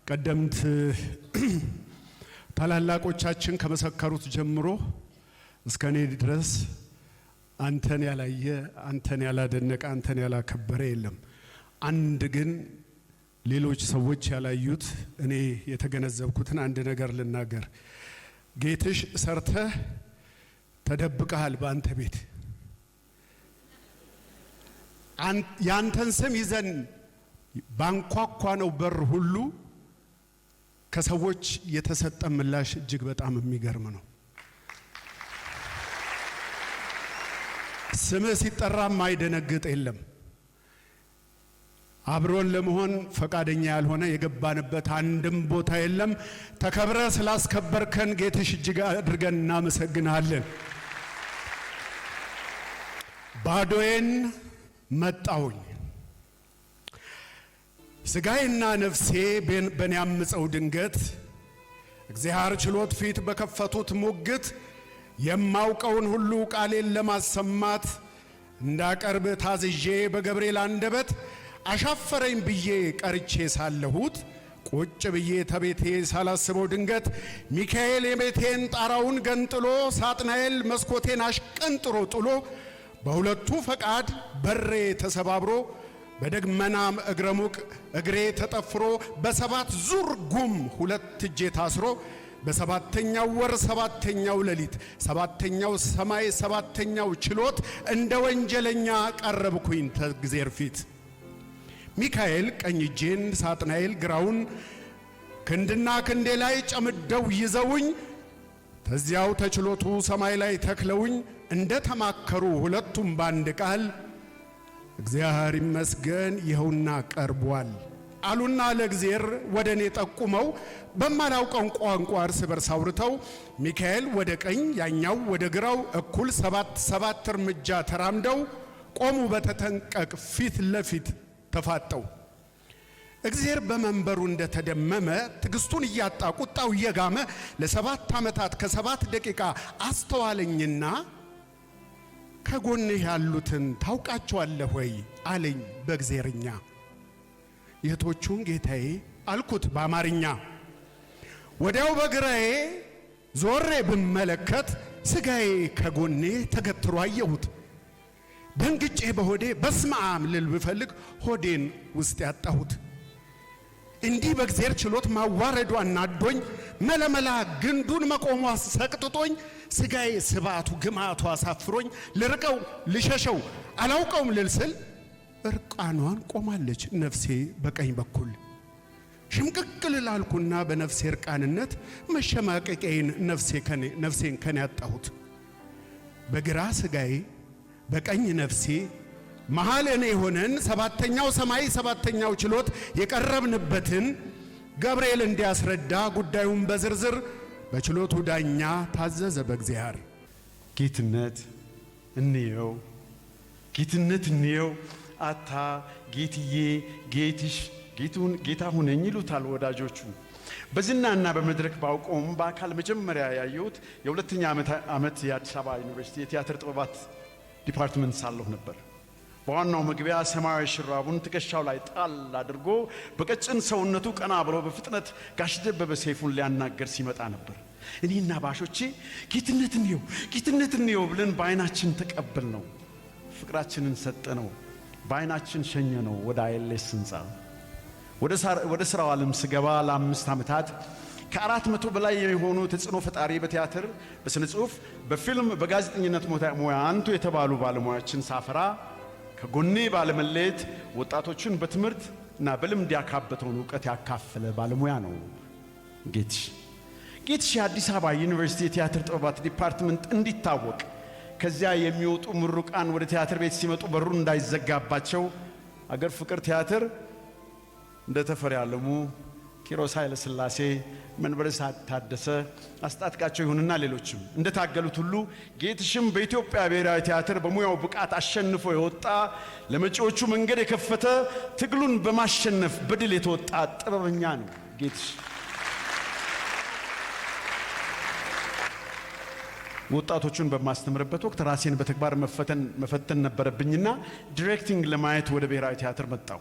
ቀደምት ታላላቆቻችን ከመሰከሩት ጀምሮ እስከ እኔ ድረስ አንተን ያላየ፣ አንተን ያላደነቀ፣ አንተን ያላከበረ የለም። አንድ ግን ሌሎች ሰዎች ያላዩት እኔ የተገነዘብኩትን አንድ ነገር ልናገር። ጌትሽ ሰርተህ ተደብቀሃል በአንተ ቤት። ያንተን ስም ይዘን ባንኳኳ ነው በር ሁሉ ከሰዎች የተሰጠ ምላሽ እጅግ በጣም የሚገርም ነው። ስምህ ሲጠራ ማይደነግጥ የለም። አብሮን ለመሆን ፈቃደኛ ያልሆነ የገባንበት አንድም ቦታ የለም። ተከብረ ስላስከበርከን ጌትሽ እጅግ አድርገን እናመሰግናለን። ባዶዬን መጣውኝ ስጋዬና ነፍሴ በኔ ያምፀው ድንገት እግዚአብሔር ችሎት ፊት በከፈቱት ሙግት የማውቀውን ሁሉ ቃሌን ለማሰማት እንዳቀርብ ታዝዤ በገብርኤል አንደበት አሻፈረኝ ብዬ ቀርቼ ሳለሁት ቁጭ ብዬ ተቤቴ ሳላስበው ድንገት ሚካኤል የቤቴን ጣራውን ገንጥሎ ሳጥናኤል መስኮቴን አሽቀንጥሮ ጥሎ በሁለቱ ፈቃድ በሬ ተሰባብሮ በደግመናም እግረሙቅ እግሬ ተጠፍሮ በሰባት ዙር ጉም ሁለት እጄ ታስሮ በሰባተኛው ወር ሰባተኛው ሌሊት ሰባተኛው ሰማይ ሰባተኛው ችሎት እንደ ወንጀለኛ ቀረብኩኝ ተግዜር ፊት። ሚካኤል ቀኝ እጄን፣ ሳጥናኤል ግራውን ክንድና ክንዴ ላይ ጨምደው ይዘውኝ ተዚያው ተችሎቱ ሰማይ ላይ ተክለውኝ እንደ ተማከሩ ሁለቱም ባንድ ቃል እግዚአብሔር ይመስገን ይኸውና ቀርቧል አሉና ለእግዚአብሔር ወደኔ ጠቁመው በማላውቀው ቋንቋ እርስ በርስ አውርተው ሚካኤል ወደ ቀኝ ያኛው ወደ ግራው እኩል ሰባት እርምጃ ተራምደው ቆሙ በተጠንቀቅ ፊት ለፊት ተፋጠው። እግዚአብሔር በመንበሩ እንደተደመመ ትግስቱን እያጣ ቁጣው እየጋመ ለ7 ዓመታት ከ7 ደቂቃ አስተዋለኝና ከጎንህ ያሉትን ታውቃቸዋለህ ወይ አለኝ በእግዚአብሔርኛ። የቶቹን ጌታዬ አልኩት በአማርኛ። ወዲያው በግራዬ ዞሬ ብመለከት ስጋዬ ከጎኔ ተገትሮ አየሁት። ደንግጬ በሆዴ በስመ አብ ልል ብፈልግ ሆዴን ውስጥ ያጣሁት። እንዲህ በእግዚአብሔር ችሎት ማዋረዷ አናዶኝ መለመላ ግንዱን መቆሟ ሰቅጥጦኝ ስጋዬ ስባቱ ግማቱ አሳፍሮኝ ልርቀው ልሸሸው አላውቀውም ልልስል እርቃኗን ቆማለች ነፍሴ በቀኝ በኩል። ሽምቅቅ ልላልኩና በነፍሴ እርቃንነት መሸማቀቄን ነፍሴን ከኔ ያጣሁት። በግራ ስጋዬ በቀኝ ነፍሴ መሃል እኔ ሆነን 7ኛው ሰማይ 7ኛው ችሎት የቀረብንበትን ገብርኤል እንዲያስረዳ ጉዳዩን በዝርዝር በችሎቱ ዳኛ ታዘዘ በእግዚአብሔር። ጌትነት እንየው ጌትነት እንየው አታ ጌትዬ ጌትሽ ጌታ ሁነኝ ይሉታል ወዳጆቹ። በዝናና በመድረክ ባውቀውም በአካል መጀመሪያ ያየሁት የ2ኛ ዓመት የአዲስ አበባ ዩኒቨርሲቲ የቲያትር ጥበባት ዲፓርትመንት ሳለሁ ነበር። በዋናው መግቢያ ሰማያዊ ሽራቡን ትከሻው ላይ ጣል አድርጎ በቀጭን ሰውነቱ ቀና ብሎ በፍጥነት ጋሽ ደበበ ሰይፉን ሊያናገር ሲመጣ ነበር። እኔና ባሾቼ ጌትነት እንየው ብለን በአይናችን ተቀበል ነው፣ ፍቅራችንን ሰጠ ነው፣ በአይናችን ሸኘ ነው ወደ አይኤልኤስ ህንፃ። ወደ ስራው ዓለም ስገባ ለ5 ዓመታት ከ400 በላይ የሆኑ ተጽዕኖ ፈጣሪ በቲያትር በስነ ጽሁፍ በፊልም በጋዜጠኝነት ሙያ አንቱ የተባሉ ባለሙያዎችን ሳፈራ ከጎኔ ባለመለየት ወጣቶችን በትምህርት እና በልምድ ያካበተውን ዕውቀት ያካፈለ ባለሙያ ነው ጌትሽ የአዲስ አበባ ዩኒቨርሲቲ የቲያትር ጥበባት ዲፓርትመንት እንዲታወቅ ከዚያ የሚወጡ ምሩቃን ወደ ቲያትር ቤት ሲመጡ በሩን እንዳይዘጋባቸው አገር ፍቅር ቲያትር እንደ ተፈሪ ዓለሙ፣ ኪሮስ ኃይለ ሥላሴ፣ መንበረ ታደሰ፣ አስታጥቃቸው ይሁንና ሌሎችም እንደታገሉት ሁሉ ጌትሽም በኢትዮጵያ ብሔራዊ ቲያትር በሙያው ብቃት አሸንፎ የወጣ ለመጪዎቹ መንገድ የከፈተ ትግሉን በማሸነፍ በድል የተወጣ ጥበበኛ ነው ጌትሽ። ወጣቶቹን በማስተምርበት ወቅት ራሴን በተግባር መፈተን ነበረብኝና ዲሬክቲንግ ለማየት ወደ ብሔራዊ ቲያትር መጣሁ።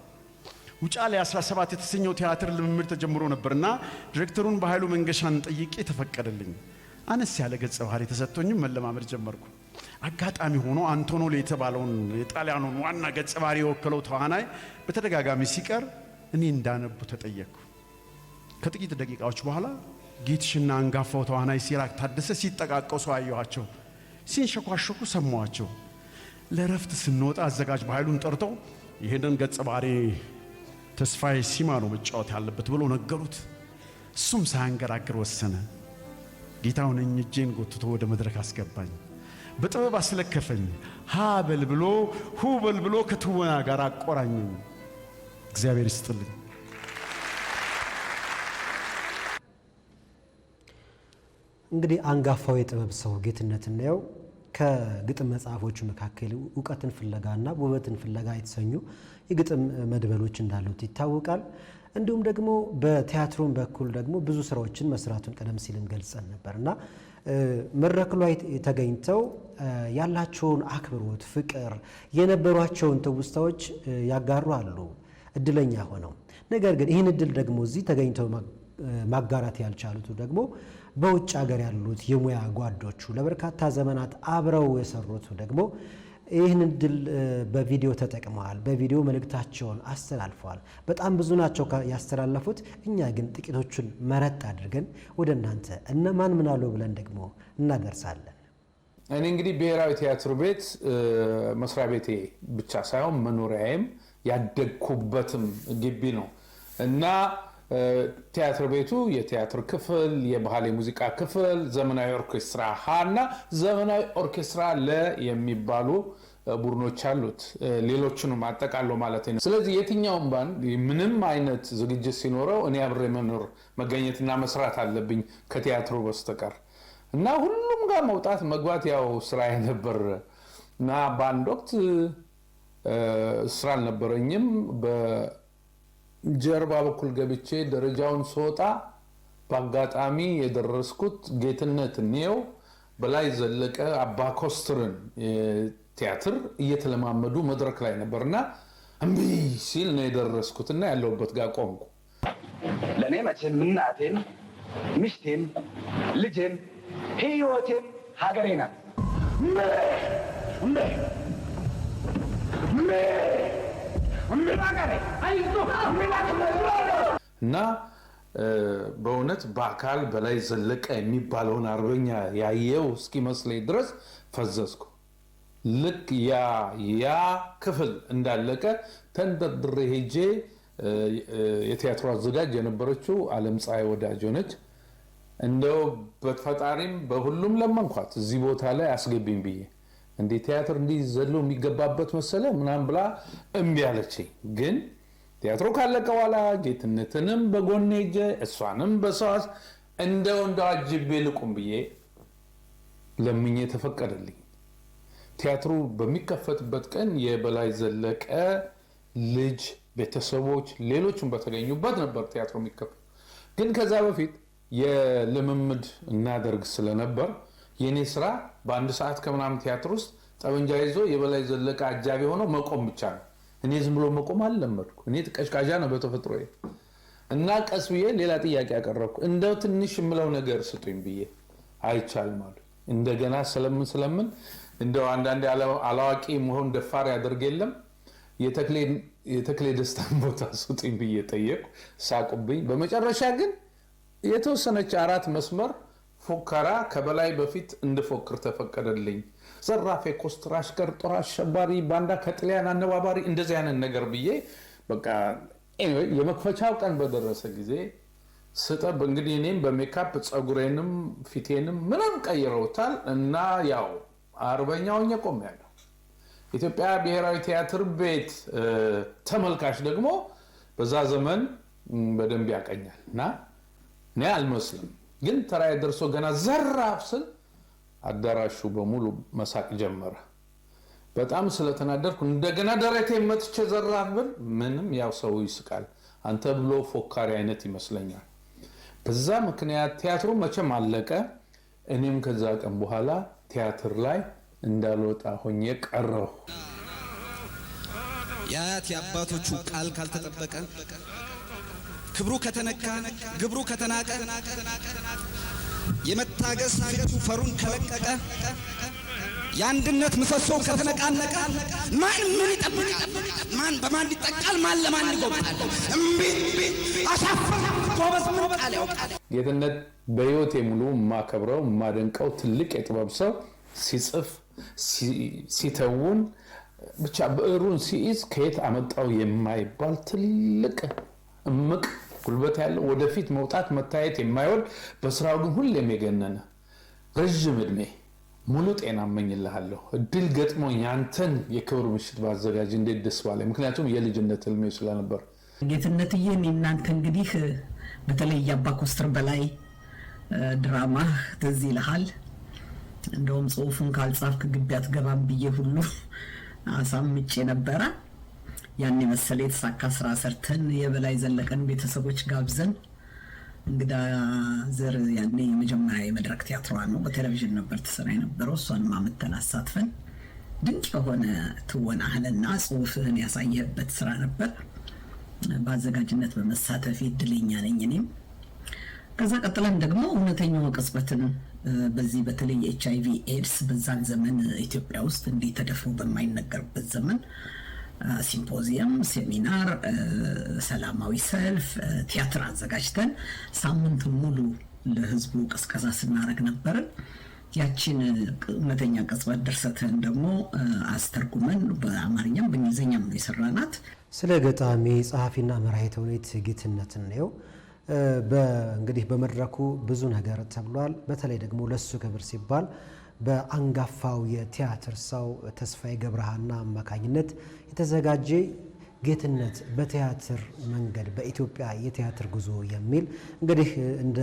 ውጫሌ 17 የተሰኘው ቲያትር ልምምድ ተጀምሮ ነበርና ዲሬክተሩን በኃይሉ መንገሻን ጠይቄ ተፈቀደልኝ። አነስ ያለ ገጸ ባህሪ ተሰጥቶኝም መለማመድ ጀመርኩ። አጋጣሚ ሆኖ አንቶኖሊ የተባለውን የጣሊያኑን ዋና ገጸ ባህሪ የወከለው ተዋናይ በተደጋጋሚ ሲቀር እኔ እንዳነቡ ተጠየቅኩ። ከጥቂት ደቂቃዎች በኋላ ጌትሽና አንጋፋው ተዋናይ ሲራክ ታደሰ ሲጠቃቀሱ አየኋቸው። ሲንሸኳሸኩ ሰማኋቸው። ለረፍት ስንወጣ አዘጋጅ በኃይሉን ጠርተው ይሄንን ገጸ ባህሪ ተስፋዬ ሲማ ነው መጫወት ያለበት ብሎ ነገሩት። እሱም ሳያንገራግር ወሰነ። ጌታው ነኝ እጄን ጎትቶ ወደ መድረክ አስገባኝ። በጥበብ አስለከፈኝ። ሀ በል ብሎ ሁ በል ብሎ ከትወና ጋር አቆራኘኝ። እግዚአብሔር ይስጥልኝ። እንግዲህ አንጋፋው የጥበብ ሰው ጌትነት እንየው ከግጥም መጽሐፎቹ መካከል ዕውቀትን ፍለጋና ውበትን ፍለጋ የተሰኙ የግጥም መድበሎች እንዳሉት ይታወቃል። እንዲሁም ደግሞ በቲያትሩም በኩል ደግሞ ብዙ ስራዎችን መስራቱን ቀደም ሲልም ገልጸን ነበርና መድረክ ላይ ተገኝተው ያላቸውን አክብሮት፣ ፍቅር፣ የነበሯቸውን ትውስታዎች ያጋራሉ እድለኛ ሆነው። ነገር ግን ይህን እድል ደግሞ እዚህ ተገኝተው ማጋራት ያልቻሉት ደግሞ በውጭ ሀገር ያሉት የሙያ ጓዶቹ ለበርካታ ዘመናት አብረው የሰሩት ደግሞ ይህን እድል በቪዲዮ ተጠቅመዋል። በቪዲዮ መልእክታቸውን አስተላልፈዋል። በጣም ብዙ ናቸው ያስተላለፉት። እኛ ግን ጥቂቶቹን መረጥ አድርገን ወደ እናንተ እነማን ምን አሉ ብለን ደግሞ እናደርሳለን። እኔ እንግዲህ ብሔራዊ ቲያትር ቤት መስሪያ ቤቴ ብቻ ሳይሆን መኖሪያዬም ያደግኩበትም ግቢ ነው እና ቲያትር ቤቱ የቲያትር ክፍል፣ የባህል የሙዚቃ ክፍል፣ ዘመናዊ ኦርኬስትራ ሀና ዘመናዊ ኦርኬስትራ ለ የሚባሉ ቡድኖች አሉት። ሌሎችንም አጠቃለው ማለት ነው። ስለዚህ የትኛውም ባንድ ምንም አይነት ዝግጅት ሲኖረው እኔ አብሬ መኖር መገኘትና መስራት አለብኝ ከቲያትሩ በስተቀር እና ሁሉም ጋር መውጣት መግባት ያው ስራዬ ነበር እና በአንድ ወቅት ስራ አልነበረኝም። በጀርባ በኩል ገብቼ ደረጃውን ስወጣ በአጋጣሚ የደረስኩት ጌትነት እንየው በላይ ዘለቀ አባ ኮስትርን ቲያትር እየተለማመዱ መድረክ ላይ ነበርና እምቢ ሲል ነው የደረስኩትና ያለውበት ጋር ቆምኩ። ለኔ መቼም እናቴም ሚስቴም ልጄም ህይወቴም ሀገሬ ናት። እና በእውነት በአካል በላይ ዘለቀ የሚባለውን አርበኛ ያየው እስኪመስለኝ ድረስ ፈዘዝኩ። ልክ ያ ክፍል እንዳለቀ ተንደርድሬ ሄጄ የቲያትሩ አዘጋጅ የነበረችው ዓለም ፀሐይ ወዳጆ ነች። እንደው በፈጣሪም በሁሉም ለመንኳት እዚህ ቦታ ላይ አስገቢኝ ብዬ እንዴ ቲያትር እንዲህ ዘሎ የሚገባበት መሰለ ምናምን ብላ እምቢ አለችኝ። ግን ቲያትሩ ካለቀ በኋላ ጌትነትንም በጎን ሄጄ እሷንም በሰዋስ እንደው አጅቤ ልቁም ብዬ ለምኜ ተፈቀደልኝ። ቲያትሩ በሚከፈትበት ቀን የበላይ ዘለቀ ልጅ ቤተሰቦች ሌሎችም በተገኙበት ነበር ቲያትሩ የሚከፈት። ግን ከዛ በፊት የልምምድ እናደርግ ስለነበር የኔ ስራ በአንድ ሰዓት ከምናምን ቲያትር ውስጥ ጠበንጃ ይዞ የበላይ ዘለቀ አጃቢ ሆኖ መቆም ብቻ ነው። እኔ ዝም ብሎ መቆም አልለመድኩ። እኔ ቀዥቃዣ ነው በተፈጥሮዬ እና ቀስ ብዬ ሌላ ጥያቄ ያቀረብኩ እንደው ትንሽ የምለው ነገር ስጡኝ ብዬ አይቻልም አሉ። እንደገና ስለምን እንደው አንዳንዴ አላዋቂ መሆን ደፋር ያደርግ የለም የተክሌ ደስታን ቦታ ስጡኝ ብዬ ጠየቅኩ። ሳቁብኝ። በመጨረሻ ግን የተወሰነች 4 መስመር ፉከራ ከበላይ በፊት እንድፎክር ተፈቀደልኝ። ዘራፌ ኮስትራ አሽከር ጦር አሸባሪ ባንዳ ከጥሊያን አነባባሪ እንደዚህ አይነት ነገር ብዬ በቃ የመክፈቻው ቀን በደረሰ ጊዜ ስጠብ እንግዲህ እኔም በሜካፕ ጸጉሬንም ፊቴንም ምንም ቀይረውታል እና ያው አርበኛው ቆሜያለሁ። ኢትዮጵያ ብሔራዊ ቲያትር ቤት ተመልካች ደግሞ በዛ ዘመን በደንብ ያቀኛል እና እኔ አልመስልም። ግን ተራዬ ደርሶ ገና ዘራፍ ስል አዳራሹ በሙሉ መሳቅ ጀመረ። በጣም ስለተናደርኩ እንደገና ደረቴ መጥቼ ዘራፍ ብል ምንም ያው ሰው ይስቃል አንተ ብሎ ፎካሪ አይነት ይመስለኛል። በዛ ምክንያት ቲያትሩ መቼም አለቀ። እኔም ከዛ ቀን በኋላ ቲያትር ላይ እንዳልወጣ ሆኜ ቀረሁ። የአያት የአባቶቹ ቃል ካልተጠበቀ ክብሩ ከተነካ ግብሩ ከተናቀ የመታገስ ፊቱ ፈሩን ከለቀቀ የአንድነት ምሰሶ ከተነቃነቀ ማን ምን ይጠብቃል? ማን በማን ይጠቃል? ማን ለማን ይጎብጣል? እምቢ አሳፈር ጎበዝ ምን ቃል ያውቃል? ጌትነት በህይወቴ ሙሉ የማከብረው የማደንቀው ትልቅ የጥበብ ሰው ሲጽፍ ሲተውን ብቻ ብዕሩን ሲይዝ ከየት አመጣው የማይባል ትልቅ እምቅ ጉልበት ያለው ወደፊት መውጣት መታየት የማይወድ በስራው ግን ሁሌም የገነነ ረጅም እድሜ ሙሉ ጤና እመኝልሃለሁ። እድል ገጥሞኝ አንተን የክብር ምሽት ባዘጋጅ እንዴት ደስ ባለኝ። ምክንያቱም የልጅነት ህልሜ ስለነበር። ጌትነትዬ እናንተ እንግዲህ በተለይ አባ ኮስትር በላይ ድራማ ትዝ ይልሃል። እንደውም ጽሁፉን ካልጻፍክ ግቢ አትገባም ብዬ ሁሉ አሳምጬ ነበረ። ያን መሰለ የተሳካ ስራ ሰርተን የበላይ ዘለቀን ቤተሰቦች ጋብዘን እንግዳ ዘር ያኔ የመጀመሪያ የመድረክ ቲያትሯ ነው። በቴሌቪዥን ነበር ተሰራ የነበረው። እሷን ማመተን አሳትፈን ድንቅ የሆነ ትወናህንና ጽሁፍህን ያሳየህበት ስራ ነበር። በአዘጋጅነት በመሳተፍ እድለኛ ነኝ እኔም። ከዛ ቀጥለን ደግሞ እውነተኛው ቅጽበትን በዚህ በተለይ HIV ኤድስ በዛን ዘመን ኢትዮጵያ ውስጥ እንዲህ ተደፍሮ በማይነገርበት ዘመን ሲምፖዚየም፣ ሴሚናር፣ ሰላማዊ ሰልፍ፣ ቲያትር አዘጋጅተን ሳምንቱን ሙሉ ለህዝቡ ቅስቀሳ ስናደርግ ነበር። ያችን እውነተኛ ቅጽበት ድርሰትህን ደግሞ አስተርጉመን በአማርኛም በእንግሊዝኛም ነው የሰራናት። ስለ ገጣሚ ጸሐፊና መራሄ ተውኔት ጌትነት እንየው እንግዲህ በመድረኩ ብዙ ነገር ተብሏል። በተለይ ደግሞ ለሱ ክብር ሲባል በአንጋፋው የቲያትር ሰው ተስፋዬ ገብረሃና አማካኝነት የተዘጋጀ ጌትነት በቲያትር መንገድ በኢትዮጵያ የቲያትር ጉዞ የሚል እንግዲህ እንደ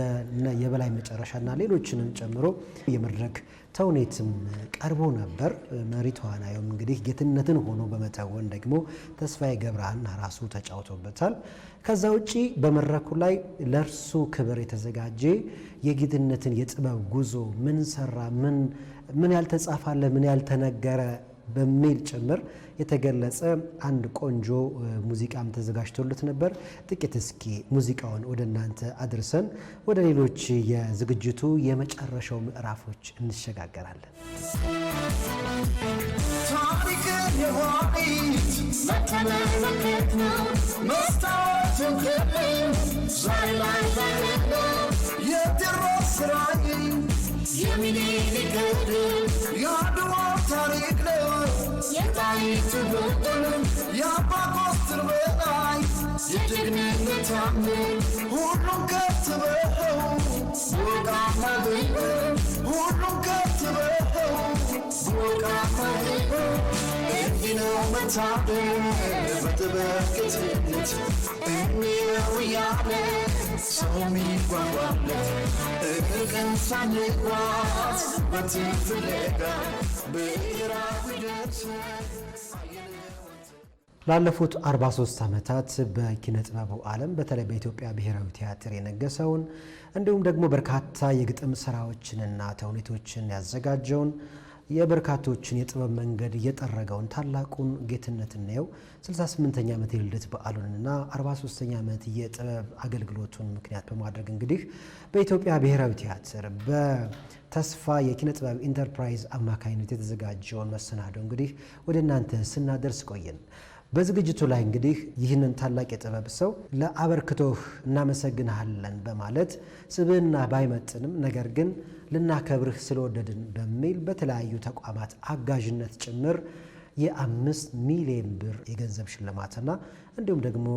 የበላይ መጨረሻና ሌሎችንም ጨምሮ የመድረክ ተውኔትም ቀርቦ ነበር። መሪ ተዋናዩም እንግዲህ ጌትነትን ሆኖ በመተወን ደግሞ ተስፋዬ ገብረሃና ራሱ ተጫውቶበታል። ከዛ ውጪ በመድረኩ ላይ ለእርሱ ክብር የተዘጋጀ የጌትነትን የጥበብ ጉዞ ምን ሰራ፣ ምን ያልተጻፋለ፣ ምን ያልተነገረ በሚል ጭምር የተገለጸ አንድ ቆንጆ ሙዚቃም ተዘጋጅቶለት ነበር። ጥቂት እስኪ ሙዚቃውን ወደ እናንተ አድርሰን ወደ ሌሎች የዝግጅቱ የመጨረሻው ምዕራፎች እንሸጋገራለን። ታሪክ ነው የጣይቱ ቡጥን የአባኮስትር በላይ የጀግንነት ታምር ሁሉም ከትበው ወቃማገኝ ሁሉም ከትበው ወቃማገኝ እንዲህ ነው መታደል በጥበብ ጌትነት እንየው ያለ ሰው የሚጓጓለት እግርን ሳንጓዝ በትን ፍለጋ ላለፉት 43 ዓመታት በኪነ ጥበቡ ዓለም በተለይ በኢትዮጵያ ብሔራዊ ቲያትር የነገሰውን እንዲሁም ደግሞ በርካታ የግጥም ስራዎችንና ተውኔቶችን ያዘጋጀውን የበርካቶችን የጥበብ መንገድ እየጠረገውን ታላቁን ጌትነት እንየው 68ኛ ዓመት የልደት በዓሉንና 43ኛ ዓመት የጥበብ አገልግሎቱን ምክንያት በማድረግ እንግዲህ በኢትዮጵያ ብሔራዊ ቲያትር በተስፋ የኪነ ጥበብ ኢንተርፕራይዝ አማካኝነት የተዘጋጀውን መሰናዶ እንግዲህ ወደ እናንተ ስናደርስ ቆየን። በዝግጅቱ ላይ እንግዲህ ይህንን ታላቅ የጥበብ ሰው ለአበርክቶህ እናመሰግንሃለን በማለት ስብዕና ባይመጥንም ነገር ግን ልናከብርህ ስለወደድን በሚል በተለያዩ ተቋማት አጋዥነት ጭምር የ5 ሚሊዮን ብር የገንዘብ ሽልማትና እንዲሁም ደግሞ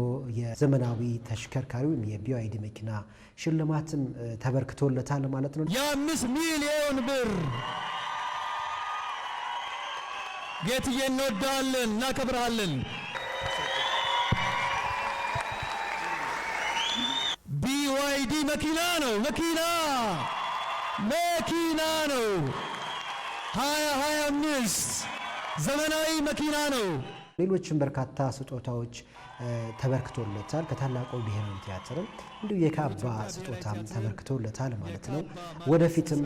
የዘመናዊ ተሽከርካሪ ወይም የቢዋይዲ መኪና ሽልማትም ተበርክቶለታል ማለት ነው። የ5 ሚሊዮን ብር ጌትዬ እንወዳለን፣ እናከብርሃለን። ቢዋይዲ መኪና ነው፣ መኪና ነው 2025 ዘመናዊ መኪና ነው። ሌሎችም በርካታ ስጦታዎች ተበርክቶለታል። ከታላቁ ብሔራዊ ቲያትርም እንዲሁ የካባ ስጦታም ተበርክቶለታል ማለት ነው። ወደፊትም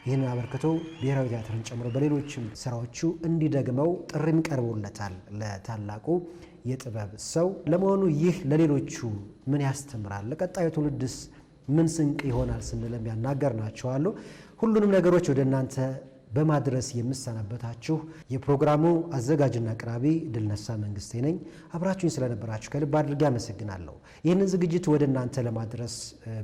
ይህንን አበርክቶ ብሔራዊ ቲያትርን ጨምሮ በሌሎችም ስራዎቹ እንዲደግመው ጥሪም ቀርቦለታል ለታላቁ የጥበብ ሰው። ለመሆኑ ይህ ለሌሎቹ ምን ያስተምራል? ለቀጣዩ ትውልድስ ምን ስንቅ ይሆናል ስንልም ያናገርናቸዋለሁ። ሁሉንም ነገሮች ወደ እናንተ በማድረስ የምሰናበታችሁ የፕሮግራሙ አዘጋጅና አቅራቢ ድልነሳ መንግስቴ ነኝ። አብራችሁኝ ስለነበራችሁ ከልብ አድርጌ አመሰግናለሁ። ይህንን ዝግጅት ወደ እናንተ ለማድረስ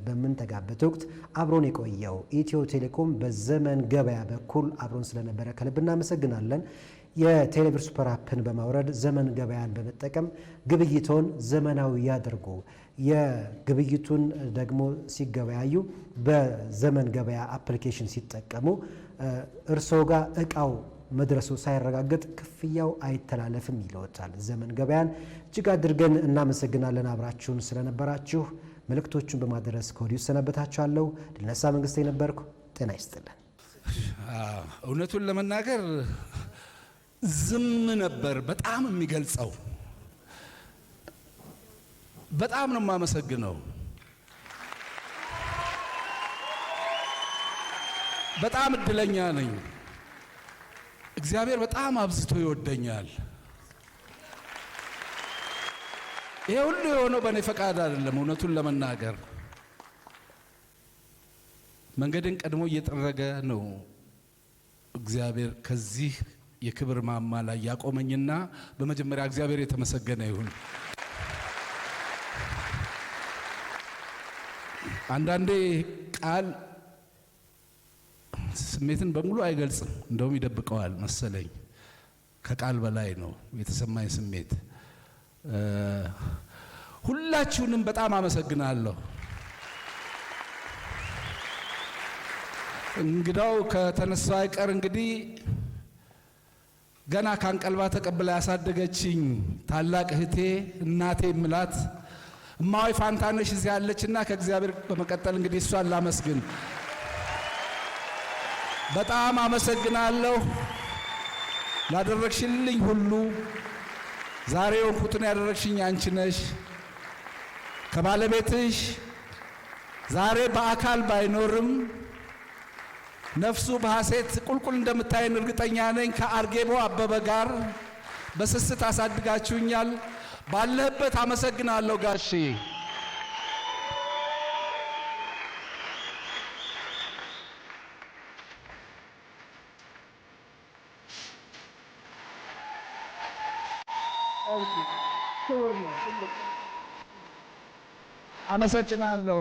በምንተጋበት ወቅት አብሮን የቆየው ኢትዮ ቴሌኮም በዘመን ገበያ በኩል አብሮን ስለነበረ ከልብ እናመሰግናለን። የቴሌብር ሱፐር አፕን በማውረድ ዘመን ገበያን በመጠቀም ግብይቶን ዘመናዊ ያድርጉ። የግብይቱን ደግሞ ሲገበያዩ በዘመን ገበያ አፕሊኬሽን ሲጠቀሙ እርስዎ ጋር እቃው መድረሱ ሳይረጋገጥ ክፍያው አይተላለፍም ይለውታል። ዘመን ገበያን እጅግ አድርገን እናመሰግናለን። አብራችሁን ስለነበራችሁ መልእክቶቹን በማድረስ ከወዲሁ ሰነበታችኋለሁ። ድልነሳ መንግስቴ ነበርኩ። ጤና ይስጥልን። እውነቱን ለመናገር ዝም ነበር በጣም የሚገልጸው። በጣም ነው የማመሰግነው። በጣም እድለኛ ነኝ። እግዚአብሔር በጣም አብዝቶ ይወደኛል። ይሄ ሁሉ የሆነው በእኔ ፈቃድ አይደለም። እውነቱን ለመናገር መንገድን ቀድሞ እየጠረገ ነው እግዚአብሔር ከዚህ የክብር ማማ ላይ ያቆመኝና በመጀመሪያ እግዚአብሔር የተመሰገነ ይሁን። አንዳንዴ ቃል ስሜትን በሙሉ አይገልጽም፣ እንደውም ይደብቀዋል መሰለኝ። ከቃል በላይ ነው የተሰማኝ ስሜት። ሁላችሁንም በጣም አመሰግናለሁ። እንግዳው ከተነሳ አይቀር እንግዲህ ገና ካንቀልባ ተቀብላ ያሳደገችኝ ታላቅ እህቴ እናቴ ምላት እማዊ ፋንታነሽ እዚህ ያለችና ከእግዚአብሔር በመቀጠል እንግዲህ እሷን ላመስግን። በጣም አመሰግናለሁ ላደረግሽልኝ ሁሉ። ዛሬ ወንኩትን ያደረግሽኝ አንቺ ነሽ። ከባለቤትሽ ዛሬ በአካል ባይኖርም ነፍሱ በሐሴት ቁልቁል እንደምታየን እርግጠኛ ነኝ። ከአርጌቦ አበበ ጋር በስስት አሳድጋችሁኛል። ባለህበት አመሰግናለሁ ጋሼ። አመሰግናለሁ።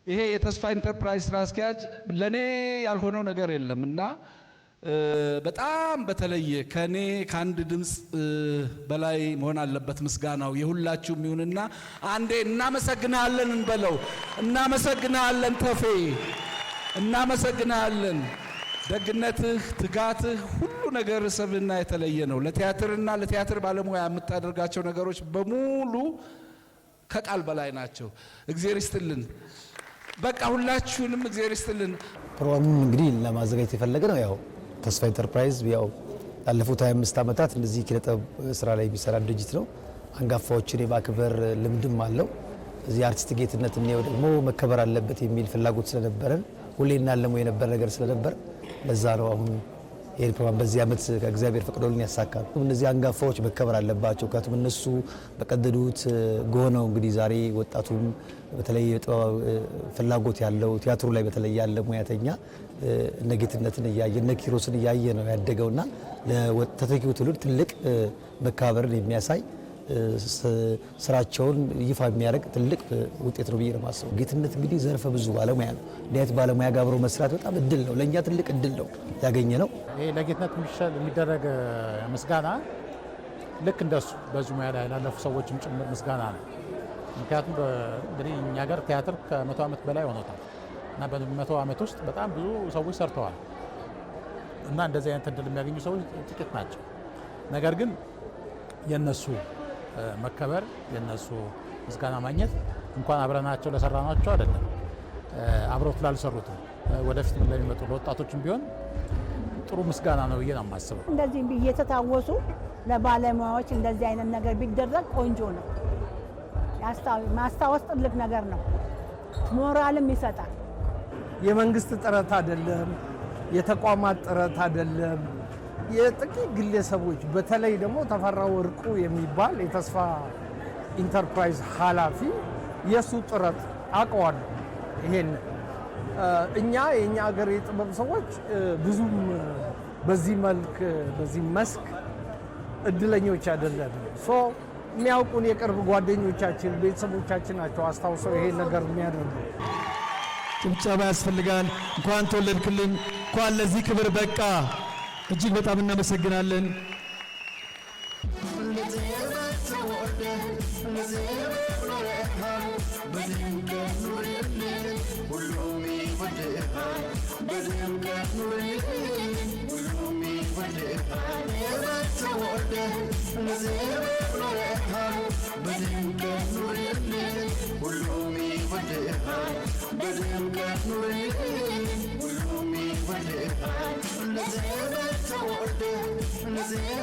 ይሄ የተስፋ ኢንተርፕራይዝ ስራ አስኪያጅ ለኔ ያልሆነው ነገር የለም እና በጣም በተለየ ከኔ ከአንድ ድምፅ በላይ መሆን አለበት ምስጋናው የሁላችሁም ይሁንና አንዴ እናመሰግናለን እንበለው። እናመሰግናለን ተፌ፣ እናመሰግናለን። ደግነትህ፣ ትጋትህ፣ ሁሉ ነገር ሰብና የተለየ ነው። ለቲያትርና ለቲያትር ባለሙያ የምታደርጋቸው ነገሮች በሙሉ ከቃል በላይ ናቸው። እግዚአብሔር ይስጥልን። በቃ ሁላችሁንም እግዚአብሔር ይስጥልን። ፕሮግራሙን እንግዲህ ለማዘጋጀት የፈለገ ነው ያው ተስፋ ኢንተርፕራይዝ ያው ላለፉት 25 ዓመታት እንደዚህ ኪነጥበብ ስራ ላይ የሚሰራ ድርጅት ነው። አንጋፋዎችን የማክበር ልምድም አለው። እዚህ አርቲስት ጌትነት ነው ደግሞ መከበር አለበት የሚል ፍላጎት ስለነበረን ሁሌ እናለሙ የነበረ ነገር ስለነበር ለዛ ነው አሁን ይሄ ፕሮግራም በዚህ ዓመት ከእግዚአብሔር ፈቅዶልን ያሳካል። እነዚህ አንጋፋዎች መከበር አለባቸው። ካቱም እነሱ በቀደዱት ጎነው እንግዲህ ዛሬ ወጣቱም በተለይ ፍላጎት ያለው ቲያትሩ ላይ በተለይ ያለ ሙያተኛ እነ ጌትነትን እያየ እነ ኪሮስን እያየ ነው ያደገውና ለተተኪው ትውልድ ትልቅ መከባበርን የሚያሳይ ስራቸውን ይፋ የሚያደርግ ትልቅ ውጤት ነው ብዬ ነው የማስበው። ጌትነት እንግዲህ ዘርፈ ብዙ ባለሙያ ነው። እንዴት ባለሙያ ጋር አብሮ መስራት በጣም እድል ነው፣ ለእኛ ትልቅ እድል ነው ያገኘ ነው። ይሄ ለጌትነት የሚደረግ ምስጋና ልክ እንደሱ በዚህ ሙያ ላይ ላለፉ ሰዎችም ጭምር ምስጋና ነው። ምክንያቱም እንግዲህ እኛ ሀገር ቲያትር ከ100 ዓመት በላይ ሆኖታል እና በ100 ዓመት ውስጥ በጣም ብዙ ሰዎች ሰርተዋል እና እንደዚህ አይነት እድል የሚያገኙ ሰዎች ጥቂት ናቸው። ነገር ግን የነሱ መከበር የነሱ ምስጋና ማግኘት እንኳን አብረናቸው ለሰራናቸው አይደለም አብሮት ላልሰሩትም ወደፊት ለሚመጡ ለወጣቶችም ቢሆን ጥሩ ምስጋና ነው ብዬ ነው የማስበው። እንደዚህ እየተታወሱ ለባለሙያዎች እንደዚህ አይነት ነገር ቢደረግ ቆንጆ ነው። ማስታወስ ትልቅ ነገር ነው፣ ሞራልም ይሰጣል። የመንግስት ጥረት አይደለም፣ የተቋማት ጥረት አይደለም፣ የጥቂት ግለሰቦች በተለይ ደግሞ ተፈራ ወርቁ የሚባል የተስፋ ኢንተርፕራይዝ ኃላፊ የሱ ጥረት አውቀዋለሁ። ይሄን እኛ የኛ ሀገር የጥበብ ሰዎች ብዙም በዚህ መልክ በዚህ መስክ እድለኞች አይደለም። የሚያውቁን የቅርብ ጓደኞቻችን ቤተሰቦቻችን ናቸው አስታውሰው ይሄን ነገር የሚያደርጉ። ጭብጨባ ያስፈልጋል። እንኳን ተወለድክልን፣ እንኳን ለዚህ ክብር በቃ። እጅግ በጣም እናመሰግናለን። Let's